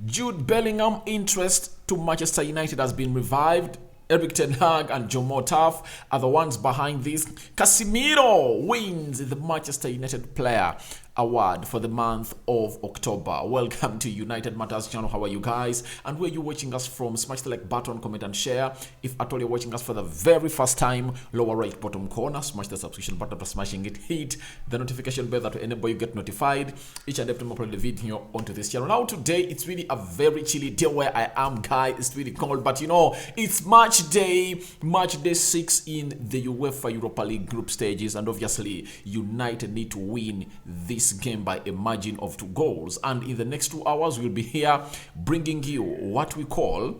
Jude Bellingham interest to Manchester United has been revived. Eric Ten Hag and John Motaf are the ones behind this. Casemiro wins the Manchester United Player Award for the month of October. Welcome to United Matters channel. How are you guys? And where you watching us from? Smash the like button, comment and share. If at all you're watching us for the very first time, lower right bottom corner, smash the subscription button after smashing it. Hit the notification bell that will enable you get notified each and every time I upload the video onto this channel. Now today it's really a very chilly day where I am, guys. It's really cold, but you know it's match day 6 in the UEFA Europa League group stages, and obviously United need to win this game by a margin of 2 goals. And in the next 2 hours we'll be here bringing you what we call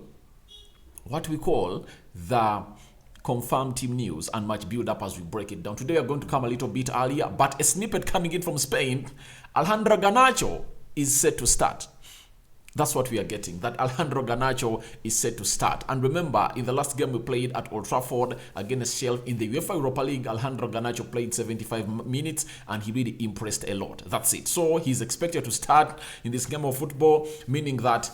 the confirmed team news and match build up as we break it down. Today we're going to come a little bit earlier, but a snippet coming in from Spain. Alejandro Garnacho is set to start. That's what we are getting, that Alejandro Garnacho is set to start. And remember, in the last game we played at Old Trafford against Sheffield in the UEFA Europa League, Alejandro Garnacho played 75 minutes and he really impressed a lot. That's it. So he's expected to start in this game of football, meaning that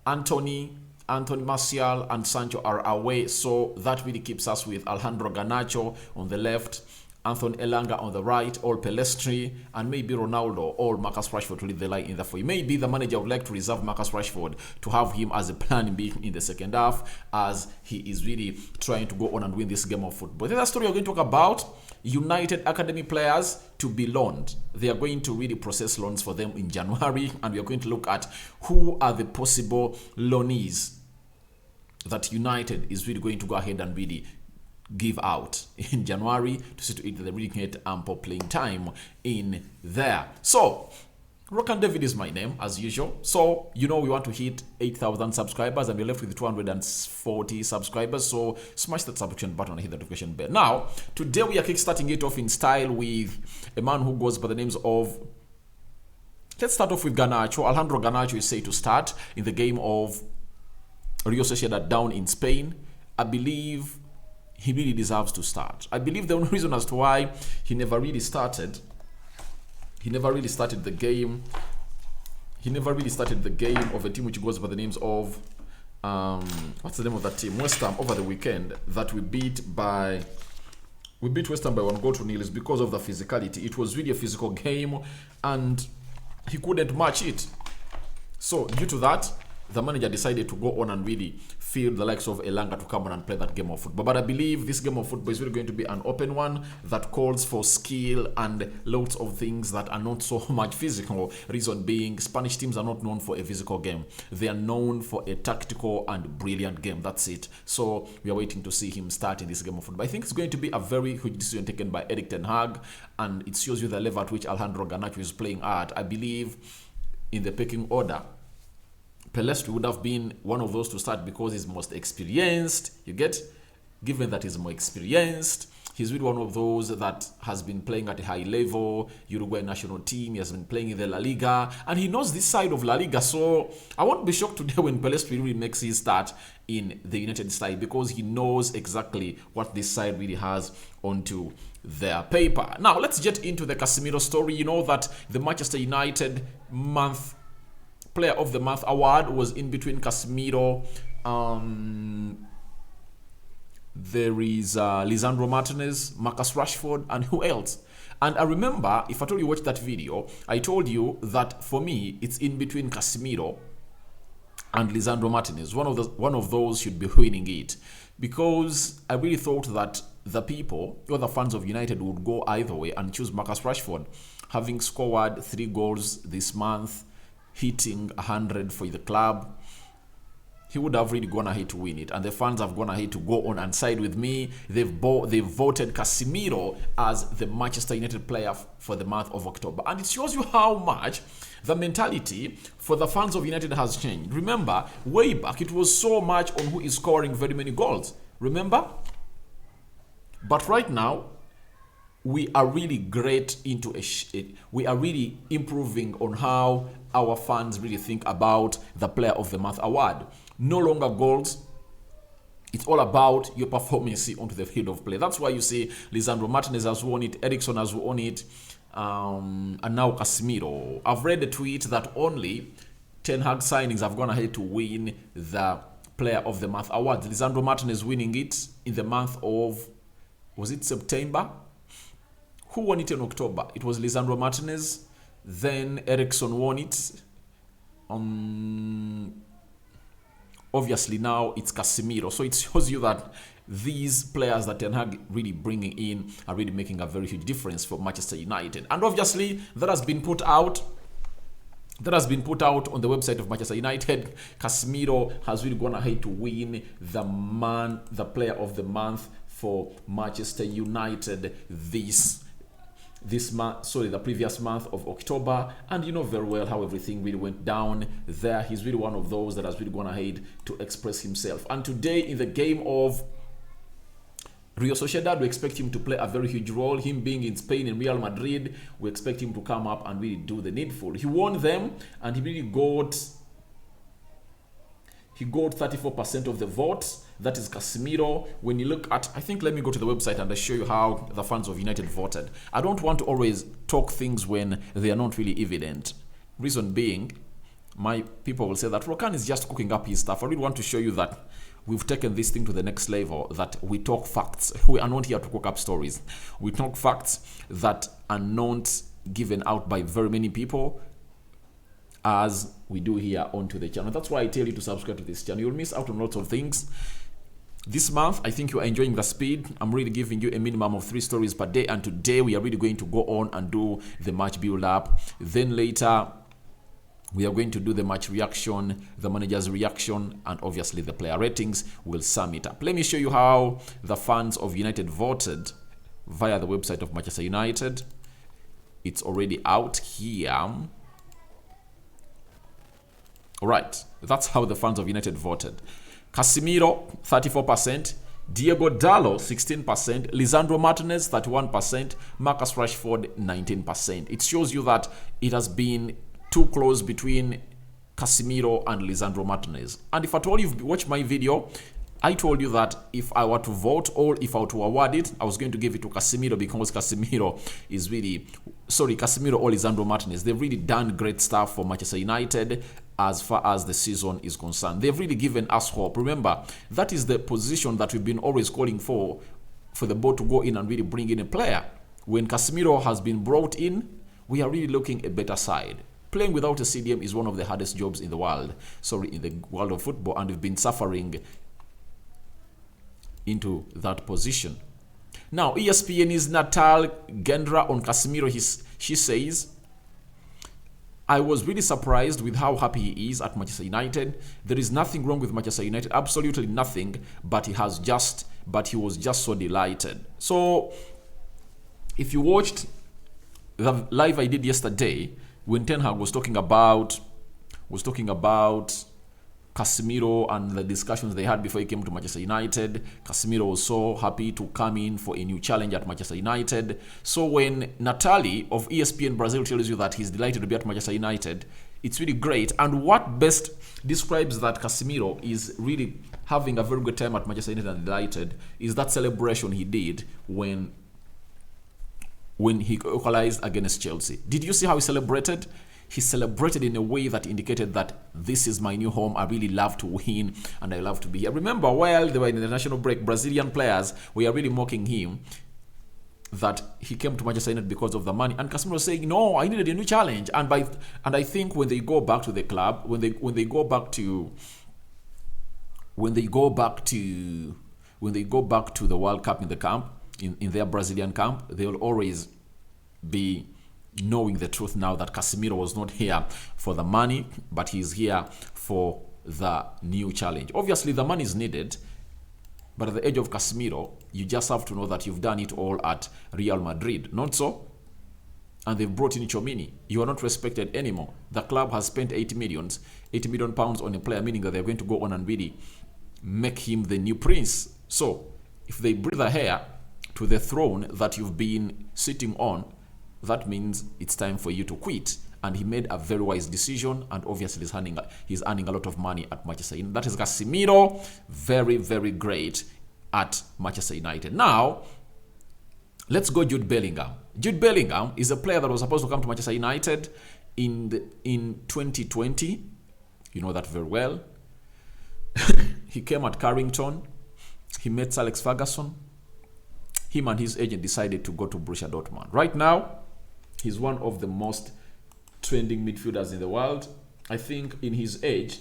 Anthony Martial and Sancho are away. So that really keeps us with Alejandro Garnacho on the left, Anthony Elanga on the right, or Pelestri, and maybe Ronaldo or Marcus Rashford to lead the line in the four. Maybe the manager would like to reserve Marcus Rashford to have him as a plan B in the second half, as he is really trying to go on and win this game of football. The other story we're going to talk about, United Academy players to be loaned. They are going to really process loans for them in January, and we are going to look at who are the possible loanees that United is really going to go ahead and really give out in January to see to it that they really get ample playing time in there. So Rokan David is my name as usual. So you know we want to hit 8,000 subscribers and we're left with 240 subscribers. So smash that subscription button and hit the notification bell. Now today we are kickstarting it off in style with a man who goes by the names of, let's start off with Garnacho. Alejandro Garnacho is said to start in the game of Real Sociedad down in Spain. I believe he really deserves to start. I believe the only reason as to why he never really started the game. He never really started the game of a team which goes by the names of what's the name of that team? West Ham over the weekend that we beat West Ham by 1-0 is because of the physicality. It was really a physical game and he couldn't match it. So due to that, the manager decided to go on and really field the likes of Elanga to come on and play that game of football. But I believe this game of football is really going to be an open one that calls for skill and lots of things that are not so much physical. Reason being, Spanish teams are not known for a physical game. They are known for a tactical and brilliant game. That's it. So we are waiting to see him start in this game of football. I think it's going to be a very huge decision taken by Eric Ten Hag, and it shows you the level at which Alejandro Garnacho is playing at. I believe in the pecking order, Pelestri would have been one of those to start because he's most experienced. You get? Given that he's more experienced, he's really one of those that has been playing at a high level, Uruguay national team. He has been playing in the La Liga, and he knows this side of La Liga. So I won't be shocked today when Pelestri really makes his start in the United side, because he knows exactly what this side really has onto their paper. Now let's get into the Casemiro story. You know that the Manchester United Player of the Month award was in between Casemiro. There is Lisandro Martinez, Marcus Rashford, and who else? And I remember, if I told you watch that video, I told you that for me it's in between Casemiro and Lisandro Martinez. One of those should be winning it, because I really thought that the people or the fans of United would go either way and choose Marcus Rashford, having scored 3 goals this month, hitting 100 for the club. He would have really gone ahead to win it, and the fans have gone ahead to go on and side with me. They've voted Casemiro as the Manchester United player for the month of October, and it shows you how much the mentality for the fans of United has changed. Remember, way back it was so much on who is scoring very many goals, remember? But right now we are really great into we are really improving on how our fans really think about the Player of the Month award. No longer goals. It's all about your performance onto the field of play. That's why you see Lisandro Martinez has won it, Eriksen has won it, and now Casemiro. I've read a tweet that only Ten Hag signings have gone ahead to win the Player of the Month award. Lisandro Martinez winning it in the month of, was it September? Who won it in October? It was Lisandro Martinez. Then Eriksson won it. Obviously now it's Casemiro. So it shows you that these players that Ten Hag really bringing in are really making a very huge difference for Manchester United. And obviously that has been put out. That has been put out on the website of Manchester United. Casemiro has really gone ahead to win the Player of the Month for Manchester United the previous month of October. And you know very well how everything really went down there. He's really one of those that has really gone ahead to express himself. And today in the game of Real Sociedad, we expect him to play a very huge role. Him being in Spain in Real Madrid, we expect him to come up and really do the needful. He won them and he really got 34% of the votes. That is Casemiro. When you look at, I think, let me go to the website and I'll show you how the fans of United voted. I don't want to always talk things when they are not really evident. Reason being, my people will say that Rokan is just cooking up his stuff. I really want to show you that we've taken this thing to the next level, that we talk facts. We are not here to cook up stories. We talk facts that are not given out by very many people as we do here onto the channel. That's why I tell you to subscribe to this channel. You'll miss out on lots of things. This month, I think you are enjoying the speed. I'm really giving you a minimum of 3 stories per day. And today, we are really going to go on and do the match build-up. Then later, we are going to do the match reaction, the manager's reaction, and obviously the player ratings. Will sum it up. Let me show you how the fans of United voted via the website of Manchester United. It's already out here. All right, that's how the fans of United voted. Casemiro, 34%. Diego Dallo, 16%. Lisandro Martinez, 31%. Marcus Rashford, 19%. It shows you that it has been too close between Casemiro and Lisandro Martinez. And if at all you've watched my video, I told you that if I were to vote or if I were to award it, I was going to give it to Casemiro because Casemiro is really, Casemiro or Lisandro Martinez, they've really done great stuff for Manchester United as far as the season is concerned. They've really given us hope. Remember, that is the position that we've been always calling for the board to go in and really bring in a player. When Casemiro has been brought in, we are really looking a better side. Playing without a CDM is one of the hardest jobs in the world. In the world of football, and we've been suffering into that position. Now, ESPN's Natal Gendra on Casemiro, she says, I was really surprised with how happy he is at Manchester United. There is nothing wrong with Manchester United, absolutely nothing, but he was just so delighted. So, if you watched the live I did yesterday, when Ten Hag was talking about Casemiro and the discussions they had before he came to Manchester United, Casemiro was so happy to come in for a new challenge at Manchester United. So when Natalie of ESPN Brazil tells you that he's delighted to be at Manchester United, it's really great. And what best describes that Casemiro is really having a very good time at Manchester United and delighted is that celebration he did when he equalized against Chelsea. Did you see how he celebrated? He celebrated in a way that indicated that this is my new home. I really love to win and I love to be here. Remember, while they were in the national break, Brazilian players were really mocking him that he came to Manchester United because of the money. And Casemiro was saying, no, I needed a new challenge. And I think when they go back to the club, when they go back to the World Cup in the camp, in their Brazilian camp, they will always be knowing the truth now that Casemiro was not here for the money, but he's here for the new challenge. Obviously, the money is needed, but at the age of Casemiro, you just have to know that you've done it all at Real Madrid. Not so? And they've brought in Chomini. You are not respected anymore. The club has spent 80 million pounds on a player, meaning that they're going to go on and really make him the new prince. So, if they breathe a hair to the throne that you've been sitting on, that means it's time for you to quit. And he made a very wise decision, and obviously he's earning a lot of money at Manchester United. That is Casemiro, very, very great at Manchester United. Now, let's go Jude Bellingham. Jude Bellingham is a player that was supposed to come to Manchester United in 2020. You know that very well. He came at Carrington. He met Sir Alex Ferguson. Him and his agent decided to go to Borussia Dortmund. Right now, he's one of the most trending midfielders in the world. I think in his age,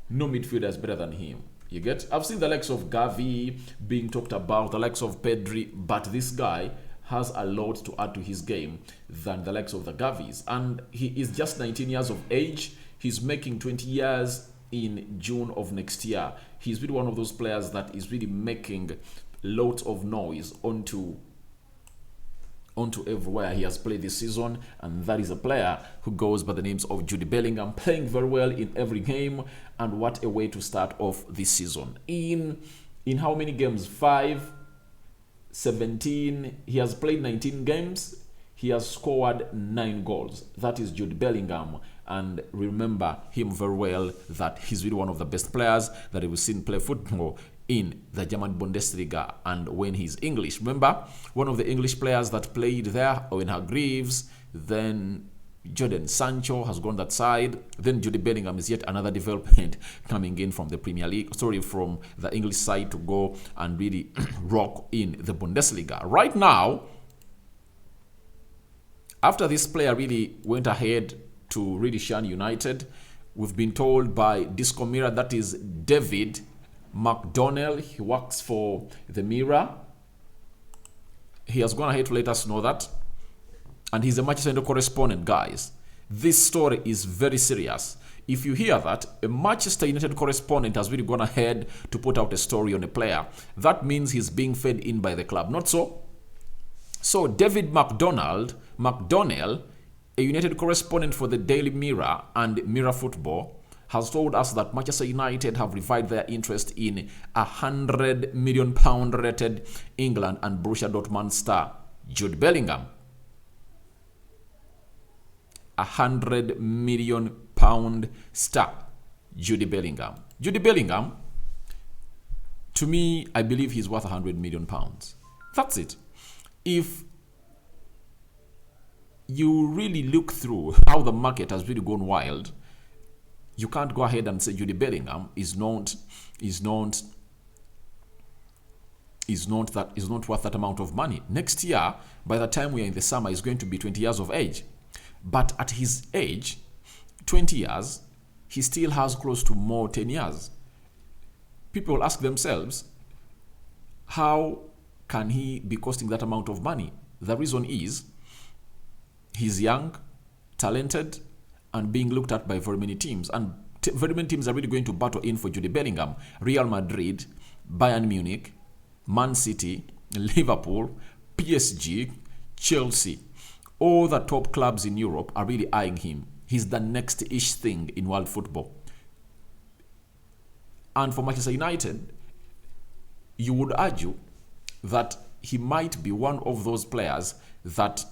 no midfielder is better than him. You get? I've seen the likes of Gavi being talked about, the likes of Pedri, but this guy has a lot to add to his game than the likes of the Gavis. And he is just 19 years of age. He's making 20 years in June of next year. He's really one of those players that is really making lots of noise onto everywhere he has played this season, and that is a player who goes by the names of Jude Bellingham, playing very well in every game. And what a way to start off this season. In how many games? 5, 17. He has played 19 games. He has scored 9 goals. That is Jude Bellingham. And remember him very well, that he's really one of the best players that we've seen play football in the German Bundesliga. And when he's English, remember one of the English players that played there, Owen Hargreaves, then Jadon Sancho has gone that side, then Jude Bellingham is yet another development coming in from the Premier League, from the English side to go and really rock in the Bundesliga. Right now, after this player really went ahead to really shine United, we've been told by Disco Mirror, that is David McDonnell, he works for the Mirror. He has gone ahead to let us know that. And he's a Manchester United correspondent, guys. This story is very serious. If you hear that, a Manchester United correspondent has really gone ahead to put out a story on a player, that means he's being fed in by the club. Not so? So David McDonnell, a United correspondent for the Daily Mirror and Mirror Football, has told us that Manchester United have revived their interest in £100 million rated England and Borussia Dortmund star Jude Bellingham. £100 million star Jude Bellingham. Jude Bellingham, to me, I believe he's worth £100 million. That's it. If you really look through how the market has really gone wild, you can't go ahead and say Jude Bellingham is not worth that amount of money. Next year, by the time we are in the summer, he's going to be 20 years of age. But at his age, 20 years, he still has close to more 10 years. People ask themselves, how can he be costing that amount of money? The reason is he's young, talented, and being looked at by very many teams. And very many teams are really going to battle in for Jude Bellingham. Real Madrid, Bayern Munich, Man City, Liverpool, PSG, Chelsea. All the top clubs in Europe are really eyeing him. He's the next-ish thing in world football. And for Manchester United, you would argue that he might be one of those players that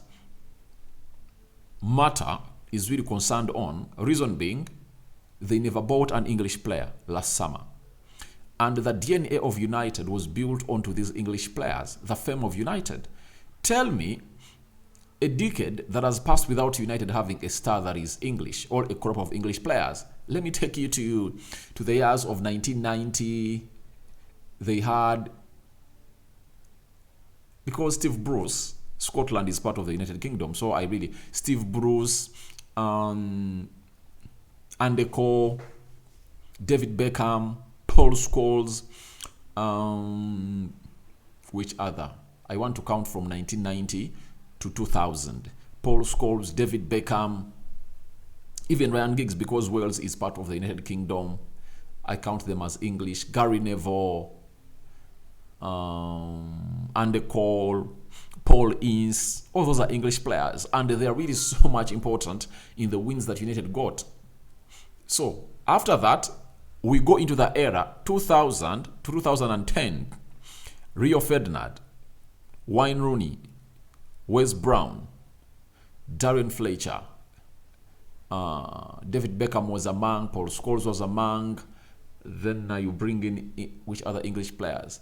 Mata is really concerned on. Reason being, they never bought an English player last summer. And the DNA of United was built onto these English players, the fame of United. Tell me a decade that has passed without United having a star that is English or a crop of English players. Let me take you to the years of 1990. They had, because Steve Bruce, Scotland is part of the United Kingdom, so Steve Bruce, Andy Cole, David Beckham, Paul Scholes, which other? I want to count from 1990 to 2000. Paul Scholes, David Beckham, even Ryan Giggs, because Wales is part of the United Kingdom, I count them as English. Gary Neville, Andy Cole, Paul Ince, all those are English players, and they are really so much important in the wins that United got. So after that, we go into the era 2000 to 2010. Rio Ferdinand, Wayne Rooney, Wes Brown, Darren Fletcher, David Beckham was among, Paul Scholes was among. Then you bring in which other English players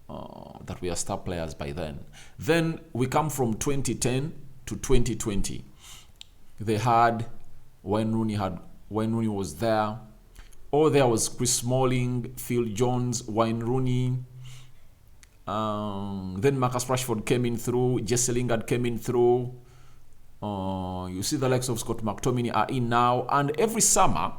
that were star players by then. Then we come from 2010 to 2020. They had, Wayne Rooney had Wayne Rooney was there. Oh, there was Chris Smalling, Phil Jones, Wayne Rooney. Then Marcus Rashford came in through. Jesse Lingard came in through. You see the likes of Scott McTominay are in now. And every summer,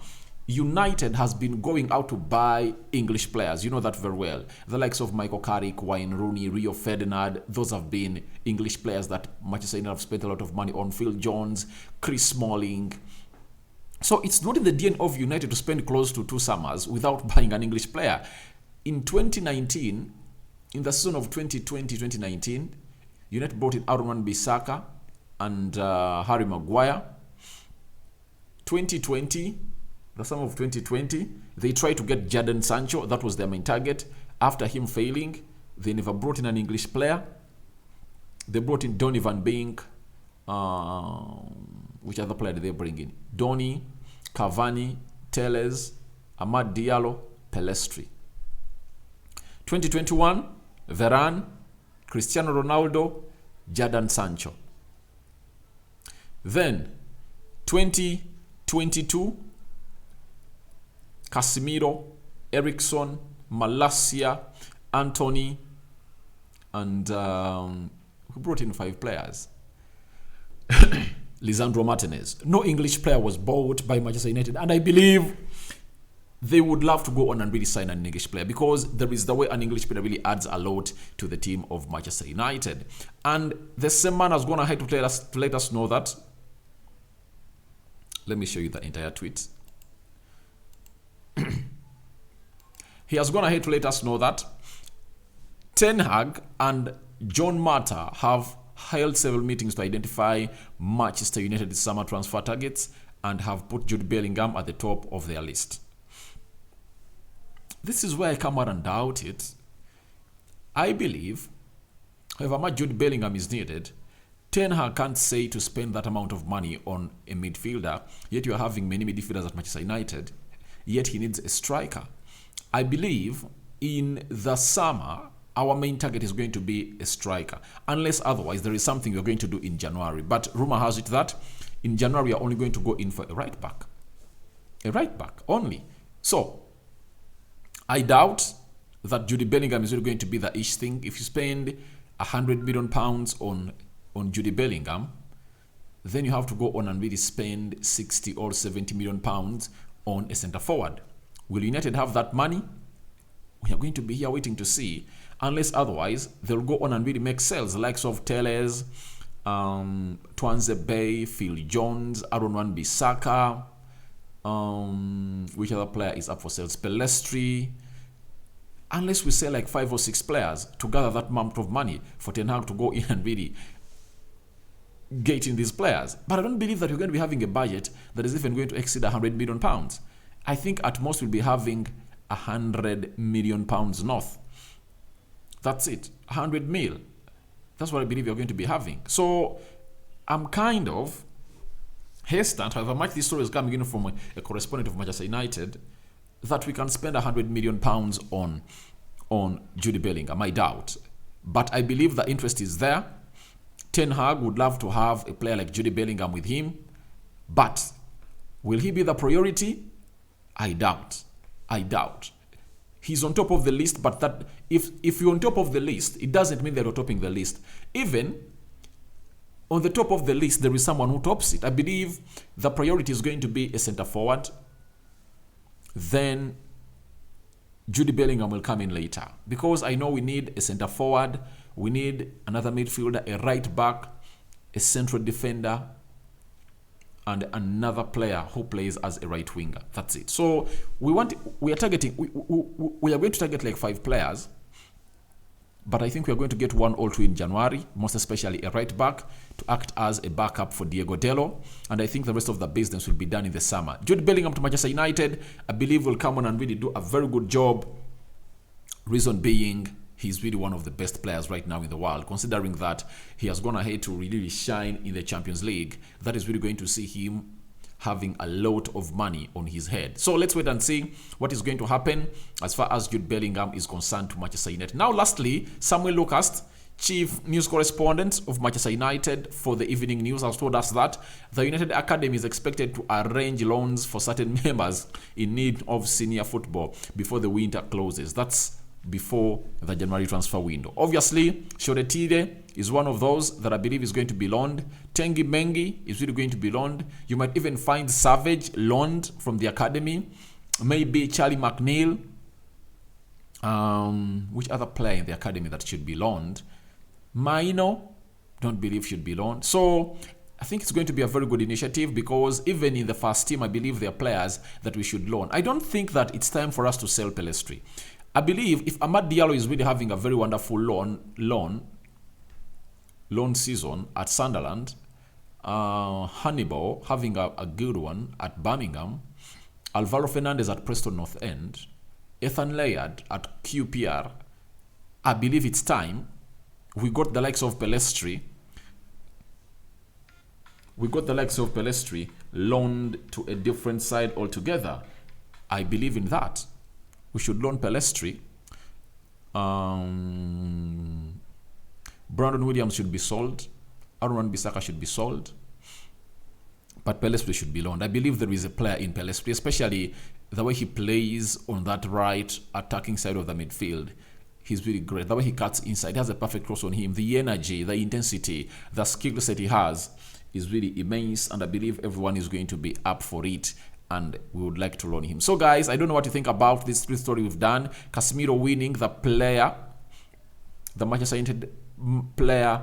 United has been going out to buy English players. You know that very well. The likes of Michael Carrick, Wayne Rooney, Rio Ferdinand. Those have been English players that Manchester United have spent a lot of money on. Phil Jones, Chris Smalling. So it's not in the DNA of United to spend close to 2 summers without buying an English player. In 2019, in the season of 2020-2019, United brought in Aaron Wan-Bissaka and Harry Maguire. 2020, the summer of 2020, they tried to get Jadon Sancho. That was their main target. After him failing, they never brought in an English player. They brought in Donny van Beek. Which other player did they bring in? Donny, Cavani, Telles, Amad Diallo, Pelestri. 2021, Varane, Cristiano Ronaldo, Jadon Sancho. Then, 2022, Casemiro, Eriksson, Malacia, Anthony, and who brought in 5 players? Lisandro Martinez. No English player was bought by Manchester United, and I believe they would love to go on and really sign an English player, because there is the way an English player really adds a lot to the team of Manchester United. And the same man has gone ahead to let us know that. Let me show you the entire tweet. He has gone ahead to let us know that Ten Hag and John Mata have held several meetings to identify Manchester United's summer transfer targets and have put Jude Bellingham at the top of their list. This is where I come out and doubt it. I believe, however much Jude Bellingham is needed, Ten Hag can't say to spend that amount of money on a midfielder, yet you are having many midfielders at Manchester United, yet he needs a striker. I believe in the summer, our main target is going to be a striker. Unless otherwise, there is something we're going to do in January. But rumor has it that in January, we are only going to go in for a right back. A right back only. So, I doubt that Jude Bellingham is really going to be the ish thing. If you spend £100 million on Jude Bellingham, then you have to go on and really spend 60 or 70 million pounds on a centre forward. Will United have that money? We are going to be here waiting to see. Unless otherwise, they'll go on and really make sales. The likes of Telles, Twanze Bay, Phil Jones, Aaron Wan-Bissaka. Which other player is up for sales? Pelestri. Unless we sell like 5 or 6 players to gather that amount of money for Ten Hag to go in and really get in these players. But I don't believe that we're going to be having a budget that is even going to exceed £100 million. I think at most we'll be having £100 million north. That's it. 100 mil. That's what I believe you're going to be having. So I'm kind of hesitant, however much this story is coming in from a correspondent of Manchester United, that we can spend £100 million on Jude Bellingham. I doubt. But I believe the interest is there. Ten Hag would love to have a player like Jude Bellingham with him. But will he be the priority? I doubt. I doubt. He's on top of the list, but that if you're on top of the list, it doesn't mean that you're topping the list. Even on the top of the list, there is someone who tops it. I believe the priority is going to be a centre forward. Then Jude Bellingham will come in later. Because I know we need a centre forward, we need another midfielder, a right back, a central defender, and another player who plays as a right winger. That's it. So we are going to target like 5 players, but I think we are going to get 1 or 2 in January, most especially a right back to act as a backup for Diego Dello, and I think the rest of the business will be done in the summer. Jude Bellingham to Manchester United, I believe will come on and really do a very good job. Reason being, he's really one of the best players right now in the world, considering that he has gone ahead to really shine in the Champions League. That is really going to see him having a lot of money on his head. So let's wait and see what is going to happen as far as Jude Bellingham is concerned to Manchester United. Now, lastly, Samuel Lucas chief news correspondent of Manchester United for the Evening News has told us that the United Academy is expected to arrange loans for certain members in need of senior football before the winter closes. That's before the January transfer window. Obviously, Shoretire is one of those that I believe is going to be loaned. Tengi Mengi is really going to be loaned. You might even find Savage loaned from the academy. Maybe Charlie McNeil. Which other player in the academy that should be loaned? Maino, don't believe should be loaned. So I think it's going to be a very good initiative because even in the first team, I believe there are players that we should loan. I don't think that it's time for us to sell Pelestri. I believe if Amad Diallo is really having a very wonderful loan season at Sunderland, Hannibal having a good one at Birmingham, Alvaro Fernandez at Preston North End, Ethan Layard at QPR, I believe it's time. We got the likes of Pelestri. Loaned to a different side altogether. I believe in that. We should loan Pelestri. Brandon Williams should be sold. Aaron Wan-Bissaka should be sold. But Pelestri should be loaned. I believe there is a player in Pelestri, especially the way he plays on that right attacking side of the midfield. He's really great. The way he cuts inside, he has a perfect cross on him. The energy, the intensity, the skill set he has is really immense. And I believe everyone is going to be up for it. And we would like to loan him. So guys, I don't know what you think about this story we've done. Casemiro winning the Manchester United Player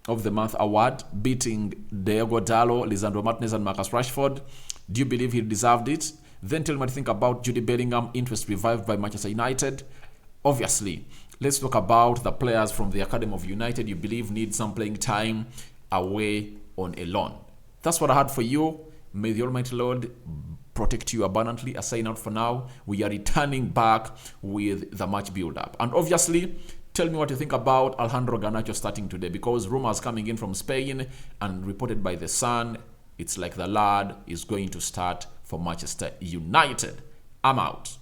of the Month award, beating Diego Dallo, Lisandro Martinez and Marcus Rashford. Do you believe he deserved it? Then tell me what you think about Jude Bellingham, interest revived by Manchester United. Obviously, let's talk about the players from the Academy of United you believe need some playing time away on a loan. That's what I had for you. May the Almighty Lord protect you abundantly. I sign out for now. We are returning back with the match build-up. And obviously, tell me what you think about Alejandro Garnacho starting today, because rumors coming in from Spain and reported by The Sun, it's like the lad is going to start for Manchester United. I'm out.